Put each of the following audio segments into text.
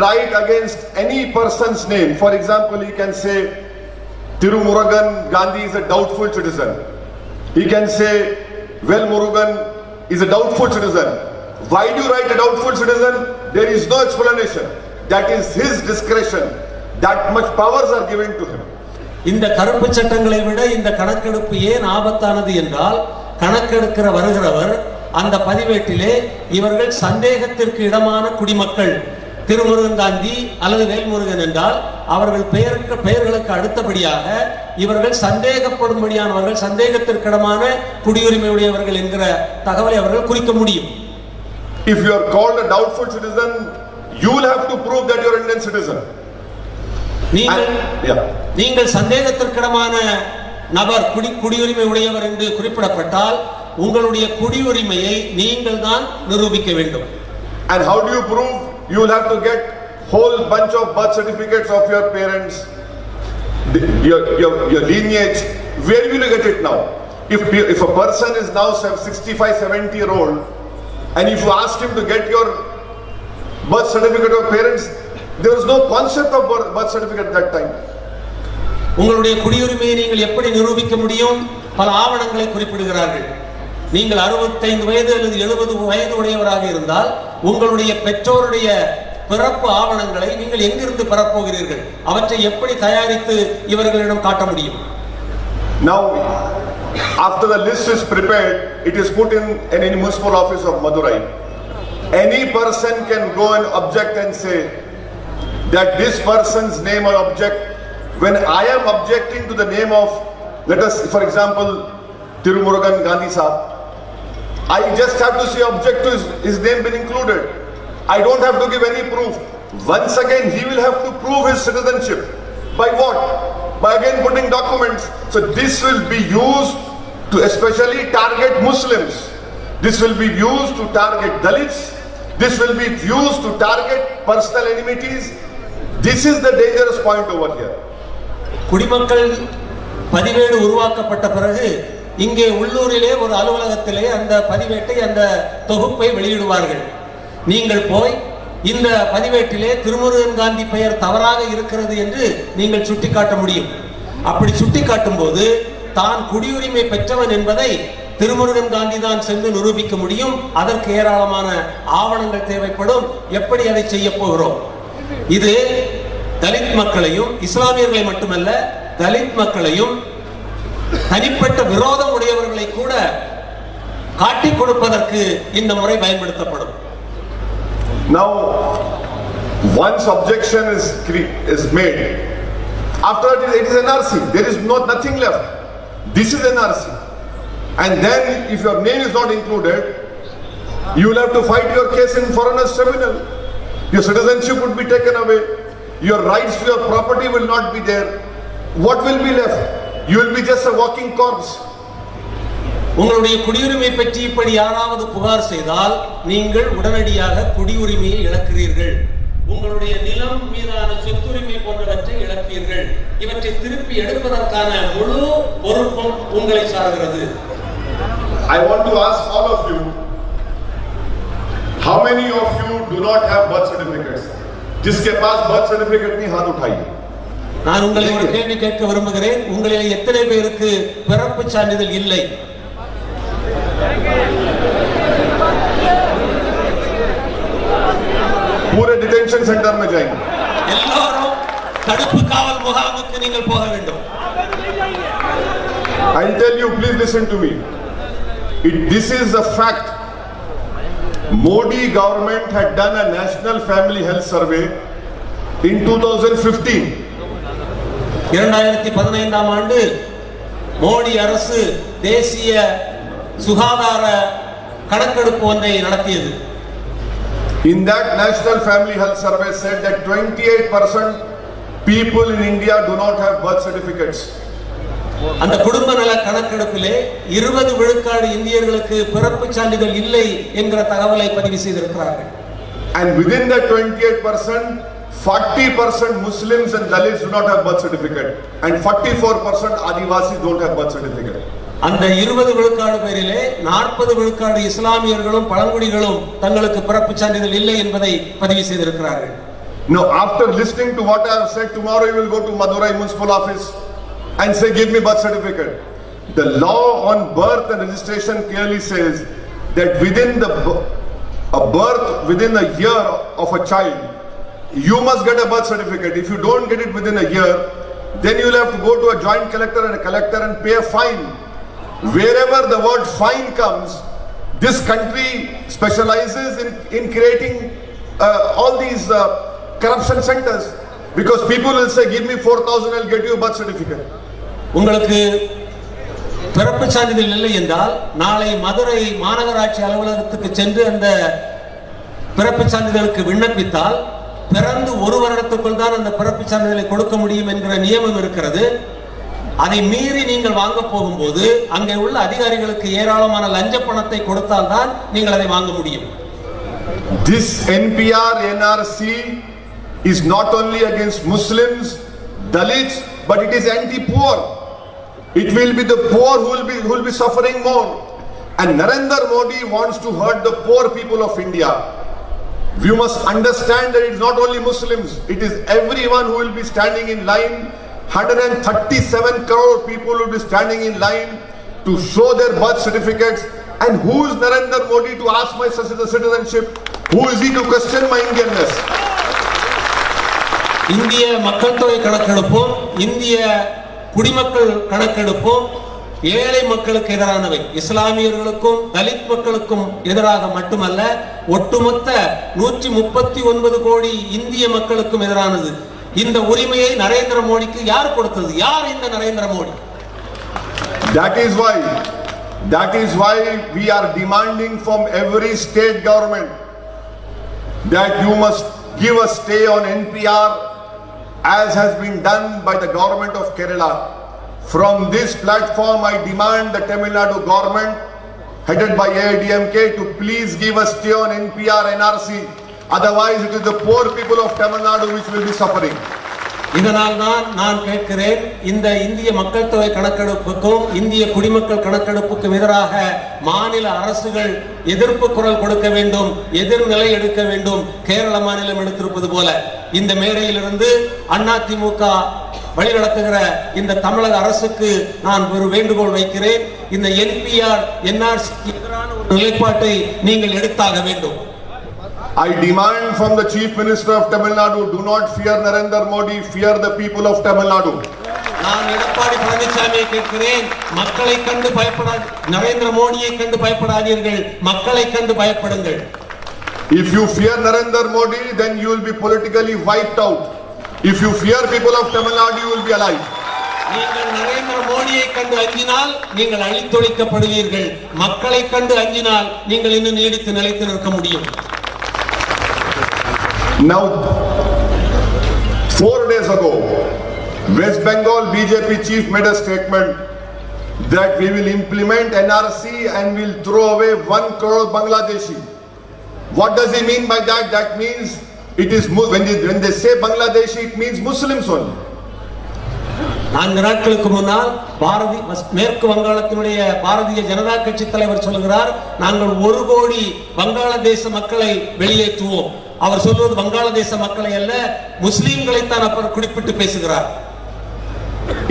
write against any person's name. For example, he can say Tirumurugan Gandhi is a doubtful citizen. He can say Well Murugan is a doubtful citizen. Why do you write a doubtful citizen? There is no explanation. That is his discretion. That much powers are given to him. இந்த கருப்பு சட்டங்களை விட இந்த கணக்கெடுப்பு ஏன் ஆபத்தானது என்றால், கணக்கெடுக்கிற வருகிறவர் அந்த பதிவேட்டிலே இவர்கள் சந்தேகத்திற்கு இடமான குடிமக்கள் திருமுருகன் காந்தி அல்லது வேல்முருகன் என்றால் அவர்கள் பெயர்களுக்கு அடுத்தபடியாக இவர்கள் சந்தேகப்படும்படியானவர்கள், சந்தேகத்திற்கிடமான குடியுரிமை உடையவர்கள் என்கிற தகவலை அவர்கள் குறிக்க முடியும். If you are called a doubtful citizen, you will have to prove that you are an Indian citizen. நீங்கள் சந்தேகத்திற்கிடமான நபர் குடியுரிமை உடையவர் என்று குறிப்பிடப்பட்டால் உங்களுடைய குடியுரிமையை நீங்கள் தான் நிரூபிக்க வேண்டும். And how do you prove? You will have to get whole bunch of birth certificates of your parents, your lineage. Where will you get it now? If a person is now 65-70-year-old, and if you ask him to get your birth certificate of parents, there was no concept of birth certificate at that time. உங்களுடைய குடியுரிமையை நீங்கள் எப்படி நிரூபிக்க முடியும்? பல ஆவணங்களை குறிப்பிடுகிறார்கள். நீங்கள் 65 வயது அல்லது 70 வயது உடையவராக இருந்தால் உங்களுடைய பெற்றோருடைய பிறப்பு ஆவணங்களை நீங்கள் எங்கிருந்து பெறப்போகிறீர்கள்? அவற்றை எப்படி தயாரித்து இவர்களிடம் காட்ட முடியும்? Now, after the list is prepared, it is put in any municipal office of Madurai. Any person can go and object and say that this person's name or object, when I am objecting to the name of, let us, for example, Tirumurugan Gandhi Sahab, I just have to say object to his name being included. I don't have to give any proof. Once again, he will have to prove his citizenship. By what? By again putting documents. So this will be used to especially target Muslims. This will be used to target Dalits. This will be used to target personal enmities. This is the dangerous point over here. குடிமக்கள் பதிவேடு உருவாக்கப்பட்ட பிறகு இங்கே உள்ளூரிலே ஒரு அலுவலகத்திலே அந்த பதிவேட்டை, அந்த தொகுப்பை வெளியிடுவார்கள். நீங்கள் போய் இந்த பதிவேட்டிலே திருமுருகன் காந்தி பெயர் தவறாக இருக்கிறது என்று நீங்கள் சுட்டிக்காட்ட முடியும். அப்படி சுட்டிக்காட்டும் போது தான் குடியுரிமை பெற்றவன் என்பதை திருமுருகன் காந்தி தான் சென்று நிரூபிக்க முடியும். அதற்கு ஏராளமான ஆவணங்கள் தேவைப்படும். எப்படி அதை செய்ய போகிறோம்? இது தலித் மக்களையும், இஸ்லாமியர்களை மட்டுமல்ல, தலித் மக்களையும் தனிப்பட்ட விரோதம் உடையவர்களை கூட காட்டிக் கொடுப்பதற்கு இந்த முறை பயன்படுத்தப்படும். Now, once objection is made, after that it is NRC. There is nothing left. This is NRC. And then if your name is not included, you will have to fight your case in foreigners tribunal. Your citizenship would be taken away. Your rights to your property will not be there. What will be left? You will be just a walking corpse. உங்களுடைய குடியுரிமை பற்றி இப்படி யாராவது புகார் செய்தால் நீங்கள் உடனடியாக குடியுரிமையை இழக்கிறீர்கள். உங்களுடைய நிலம் மீதான சொத்துரிமை போன்றவற்றை இழப்பீர்கள். இவற்றை திருப்பி எடுப்பதற்கான முழு பொறுப்பும் உங்களை சார்கிறது. I want to ask all of you, how many of you do not have birth certificates? जिसके पास birth certificate नहीं, हाथ उठाइए. நான் உங்களை ஒரு கேள்வி கேட்க விரும்புகிறேன். உங்களில் எத்தனை பேருக்கு பிறப்பு சான்றிதழ் இல்லை? पूरे डिटेंशन सेंटर में जाएंगे. எல்லாரும் தடுப்பு காவல் முகாமுக்கு நீங்கள் போக வேண்டும். I'll tell you, please listen to me. This is a fact. Modi government had done a national family health survey in 2015. 2015ஆம் ஆண்டு மோடி அரசு தேசிய சுகாதார கணக்கெடுப்பு ஒன்றை நடத்தியது. In that national family health survey said that 28% people in India do not have birth certificates. அந்த குடும்ப நல கணக்கெடுப்பிலே 20 விழுக்காடு இந்தியர்களுக்கு பிறப்பு சான்றிதழ் இல்லை என்கிற தகவலை பதிவு செய்திருக்கிறார்கள். And within that 28%, 40% Muslims and Dalits do not have birth certificate, and 44% Adivasis don't have birth certificate. அந்த 20 விழுக்காடு பேரிலே 40 விழுக்காடு இஸ்லாமியர்களும் பழங்குடிகளும் தங்களுக்கு பிறப்பு சான்றிதழ் இல்லை என்பதை பதிவு செய்திருக்கிறார்கள். Now, after listening to what I have said, tomorrow you will go to Madurai municipal office and say, give me birth certificate. The law on birth and registration clearly says that within a year of a child, you must get a birth certificate. If you don't get it within a year, then you will have to go to a joint collector and pay a fine. Wherever the word fine comes, this country specializes in creating all these corruption centers, because people will say, give me 4,000, I'll get you a birth certificate. உங்களுக்கு பிறப்பு சான்றிதழ் இல்லை என்றால் நாளை மதுரை மாநகராட்சி அலுவலகத்துக்கு சென்று அந்த பிறப்பு சான்றிதழுக்கு விண்ணப்பித்தால் பிறந்து ஒரு வருடத்துக்குள் தான் அந்த பிறப்பு சான்றிதழை கொடுக்க முடியும் என்கிற நியமம் இருக்கிறது. அதை மீறி நீங்கள் வாங்க போகும்போது அங்கே உள்ள அதிகாரிகளுக்கு ஏராளமான லஞ்ச பணத்தை கொடுத்தால் தான் நீங்கள் அதை வாங்க முடியும். This NPR NRC is not only against Muslims, Dalits, but it is anti-poor. It will be the poor who will be suffering more. And Narendra Modi wants to hurt the poor people of India. We must understand that it is not only Muslims, it is everyone who will be standing in line. 137 crore people will be standing in line to show their birth certificates. And who is Narendra Modi to ask my citizenship? Who is he to question my Indianness? இந்திய மக்கள் தொகை கணக்கெடுப்போம், இந்திய குடிமக்கள் கணக்கெடுப்போம் ஏழை மக்களுக்கு எதிரானவை. இஸ்லாமியர்களுக்கும் தலித் மக்களுக்கும் எதிராக மட்டுமல்ல, ஒட்டுமொத்த 139 கோடி இந்திய மக்களுக்கும் எதிரானது. இந்த உரிமையை நரேந்திர மோடிக்கு யார் கொடுத்தது? யார் இந்த Narendra Modi? That is why we are demanding from every state government that you must give a stay on NPR, as has been done by the government of Kerala. From this platform, I demand the Tamil Nadu government, headed by AIDMK, to please give a stay on NPR NRC. Otherwise, it is the poor people of Tamil Nadu which will be suffering. இதனால் தான் நான் கேட்கிறேன், இந்த இந்திய மக்கள் தொகை கணக்கெடுப்புக்கும் இந்திய குடிமக்கள் கணக்கெடுப்புக்கும் எதிராக மாநில அரசுகள் எதிர்ப்பு குரல் கொடுக்க வேண்டும், எதிர்நிலை எடுக்க வேண்டும். கேரள மாநிலம் எடுத்திருப்பது போல இந்த மேடையிலிருந்து அதிமுக வழிநடத்துகிற இந்த தமிழக அரசுக்கு நான் ஒரு வேண்டுகோள் வைக்கிறேன். இந்த NPR NRC எதிரான ஒரு நிலைப்பாட்டை நீங்கள் எடுத்தாக வேண்டும். I demand from the Chief Minister of Tamil Nadu, do not fear Narendra Modi, fear the people of Tamil Nadu. நான் எடப்பாடி பழனிசாமியை கேட்கிறேன், மக்களை கண்டு பயப்படாத, நரேந்திர மோடியை கண்டு பயப்படாதீர்கள், மக்களை கண்டு பயப்படுங்கள். If you fear Narendra Modi, then you will be politically wiped out. If you fear people of Tamil Nadu, you will be alive. நீங்கள் நரேந்திர மோடியை கண்டு அஞ்சினால் நீங்கள் அழித்தொழிக்கப்படுவீர்கள், மக்களை கண்டு அஞ்சினால் நீங்கள் இன்னும் நீடித்து நிலைத்து நிற்க முடியும். Now, 4 days ago, West Bengal BJP chief made a statement that we will implement NRC and will throw away 1 crore Bangladeshi. What does he mean by that? That means it is when they say Bangladeshi, it means Muslims only. 4 நாட்களுக்கு முன்னால் மேற்கு வங்காளத்தினுடைய பாரதிய ஜனதா கட்சி தலைவர் சொல்கிறார், நாங்கள் 1 கோடி வங்காளதேச மக்களை வெளியேற்றுவோம். அவர் சொல்வது வங்காளதேச மக்களை அல்ல, முஸ்லிம்களை தான் அவர் குறிப்பிட்டு பேசுகிறார்.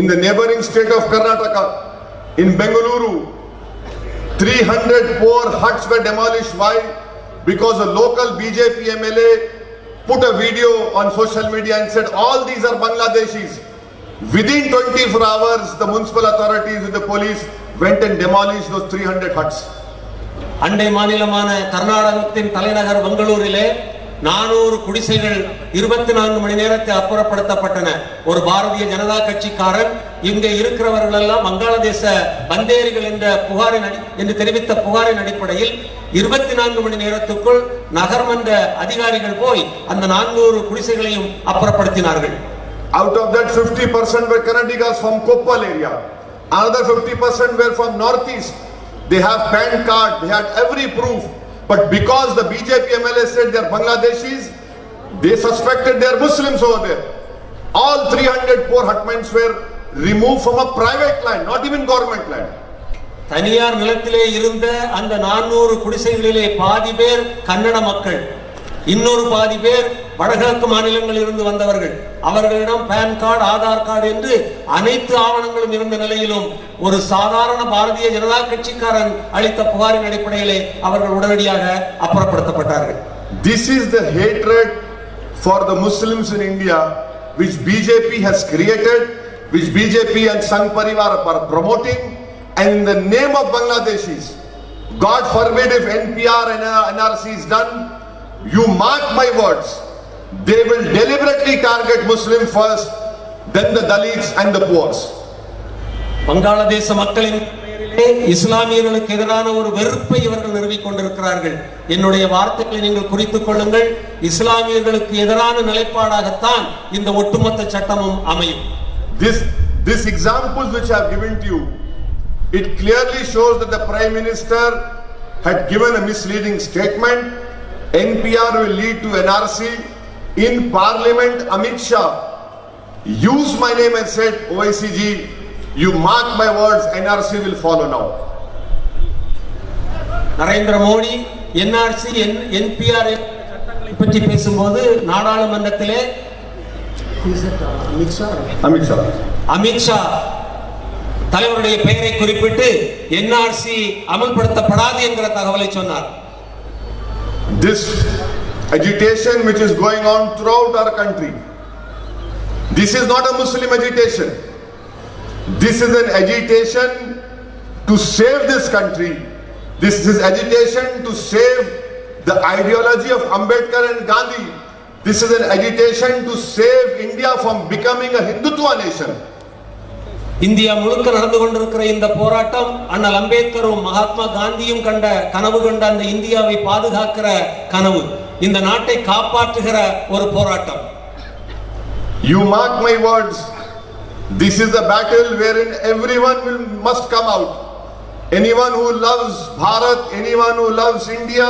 In the neighboring state of Karnataka, in Bengaluru, 300 poor huts were demolished. Why? Because a local BJP MLA put a video on social media and said all these are Bangladeshis. Within 24 hours, the municipal authorities with the police went and demolished those 300 huts. அண்டை மாநிலமான கர்நாடகத்தின் தலைநகர் பெங்களூரிலே 400 குடிசைகள் 24 மணி நேரத்தில் அப்புறப்படுத்தப்பட்டன. ஒரு பாரதிய ஜனதா கட்சிக்காரன் இங்கே இருக்கிறவர்கள் எல்லாம் வங்காளதேச பந்தேரிகள் என்று தெரிவித்த புகாரின் அடிப்படையில் 24 மணி நேரத்துக்குள் நகர்மன்ற அதிகாரிகள் போய் அந்த 400 குடிசைகளையும் அப்புறப்படுத்தினார்கள். Out of that, 50% were Kannadigas from Koppal area. Another 50% were from northeast. They have PAN card, they had every proof. But because the BJP MLA said they are Bangladeshis, they suspected they are Muslims over there. All 300 poor hutments were removed from a private land, not even government land. தனியார் நிலத்திலே இருந்த அந்த 400 குடிசைகளிலே பாதி பேர் கன்னட மக்கள், இன்னொரு பாதி பேர் வடகிழக்கு மாநிலங்களில் இருந்து வந்தவர்கள். அவர்களிடம் பான் கார்டு, ஆதார் கார்டு என்று அனைத்து ஆவணங்களும் இருந்த நிலையிலும் ஒரு சாதாரண பாரதிய ஜனதா கட்சிக்காரன் அளித்த புகாரின் அடிப்படையிலே அவர்கள் உடனடியாக அப்புறப்படுத்தப்பட்டார்கள். This is the hatred for the Muslims in India which BJP has created, which BJP and Sangh Parivar are promoting, and in the name of Bangladeshis, God forbid if NPR and NRC is done, you mark my words, they will deliberately target Muslim first, then the Dalits and the poor. வங்காளதேச மக்களின் இஸ்லாமியர்களுக்கு எதிரான ஒரு வெறுப்பை இவர்கள் நிறுவிக் கொண்டிருக்கிறார்கள். என்னுடைய வார்த்தைகளை நீங்கள் குறித்துக் கொள்ளுங்கள். இஸ்லாமியர்களுக்கு எதிரான நிலைப்பாடாகத்தான் இந்த ஒட்டுமொத்த சட்டமும் அமையும். This examples which I have given to you, it clearly shows that the Prime Minister had given a misleading statement. NPR will lead to NRC. In Parliament, Amit Shah used my name and said, Owaisi ji, you mark my words, NRC will follow now. Narendra Modi NRC NPR சட்டங்களை பற்றி பேசும்போது நாடாளுமன்றத்திலே அமித் ஷா தலைவருடைய பெயரை குறிப்பிட்டு NRC அமல்படுத்தப்படாது என்கிற தகவலை சொன்னார். This agitation which is going on throughout our country, this is not a Muslim agitation. This is an agitation to save this country. This is agitation to save the ideology of Ambedkar and Gandhi. This is an agitation to save India from becoming a Hindutva nation. India முழுக்க நடந்து கொண்டிருக்கிற இந்த போராட்டம் அண்ணல் அம்பேத்கரும் மகாத்மா காந்தியும் கண்ட கனவு கண்ட அந்த இந்தியாவை பாதுகாக்கிற கனவு, இந்த நாட்டை காப்பாற்றுகிற ஒரு போராட்டம். You mark my words, this is a battle wherein everyone must come out. Anyone who loves Bharat, anyone who loves India,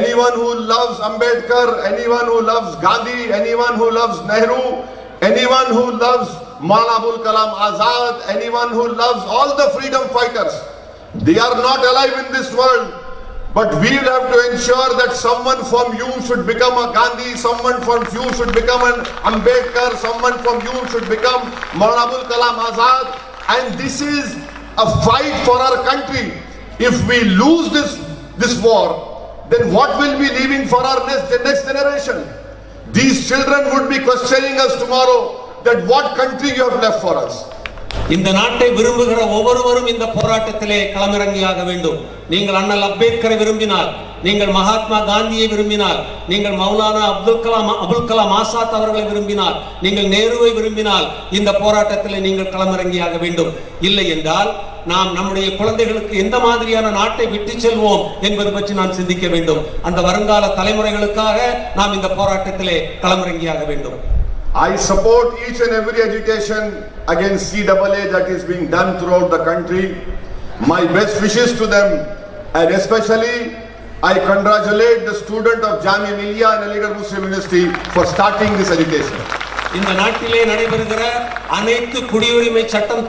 anyone who loves Ambedkar, anyone who loves Gandhi, anyone who loves Nehru, anyone who loves Maulana Abul Kalam Azad, anyone who loves all the freedom fighters, they are not alive in this world. But we will have to ensure that someone from you should become a Gandhi, someone from you should become an Ambedkar, someone from you should become Maulana Abul Kalam Azad. And this is a fight for our country. If we lose this war, then what will be leaving for our next generation? These children would be questioning us tomorrow that what country you have left for us. இந்த நாட்டை விரும்புகிற ஒவ்வொருவரும் இந்த போராட்டத்திலே களமிறங்கியாக வேண்டும். நீங்கள் அண்ணல் அம்பேத்கரை விரும்பினால், நீங்கள் மகாத்மா காந்தியை விரும்பினால், நீங்கள் மௌலானா அபுல் கலாம் ஆசாத் அவர்களை விரும்பினால், நீங்கள் நேருவை விரும்பினால் இந்த போராட்டத்திலே நீங்கள் களமிறங்கியாக வேண்டும். இல்லை என்றால் நாம் நம்முடைய குழந்தைகளுக்கு எந்த மாதிரியான நாட்டை விட்டு செல்வோம் என்பது பற்றி நாம் சிந்திக்க வேண்டும். அந்த வருங்கால தலைமுறைகளுக்காக நாம் இந்த போராட்டத்திலே களமிறங்கியாக வேண்டும். I support each and every agitation against CAA that is being done throughout the country. My best wishes to them, and especially I congratulate the student of Jamia Millia and Aligarh Muslim University for starting this agitation. இந்த நாட்டிலே நடைபெறுகிற அனைத்து குடியுரிமை சட்டம்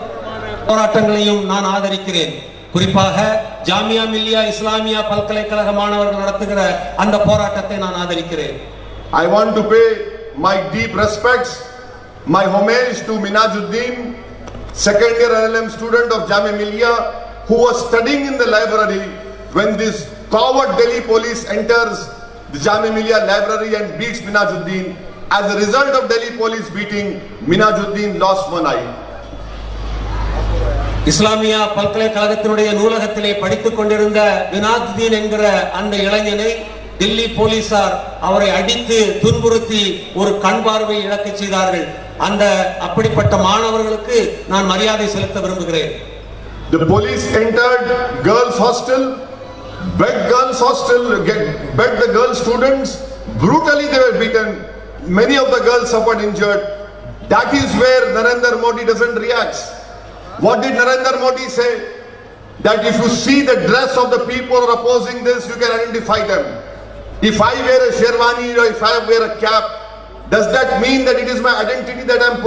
போராட்டங்களையும் நான் ஆதரிக்கிறேன். குறிப்பாக ஜாமியா மில்லியா இஸ்லாமியா பல்கலைக்கழக மாணவர்கள் நடத்துகிற அந்த போராட்டத்தை நான் ஆதரிக்கிறேன். I want to pay my deep respects, my homage to Minajuddin, second year LLM student of Jamia Millia, who was studying in the library when this coward Delhi police enters the Jamia Millia library and beats Minajuddin. As a result of Delhi police beating, Minajuddin lost one eye. Islamia பல்கலைக்கழகத்தினுடைய நூலகத்திலே படித்துக் கொண்டிருந்த மினாஜுதீன் என்கிற அந்த இளைஞனை தில்லி போலீசார் அவரை அடித்து துன்புறுத்தி ஒரு கண் பார்வை இழக்க செய்தார்கள். அந்த அப்படிப்பட்ட மாணவர்களுக்கு நான் மரியாதை செலுத்த விரும்புகிறேன். The police entered girls hostel, begged the girl students, brutally they were beaten. Many of the girls suffered injured. That is where Narendra Modi doesn't react. What did Narendra Modi say? That if you see the dress of the people who are opposing this, you can identify them. If I wear a sherwani or if I wear a cap, does that mean that it is my identity that I am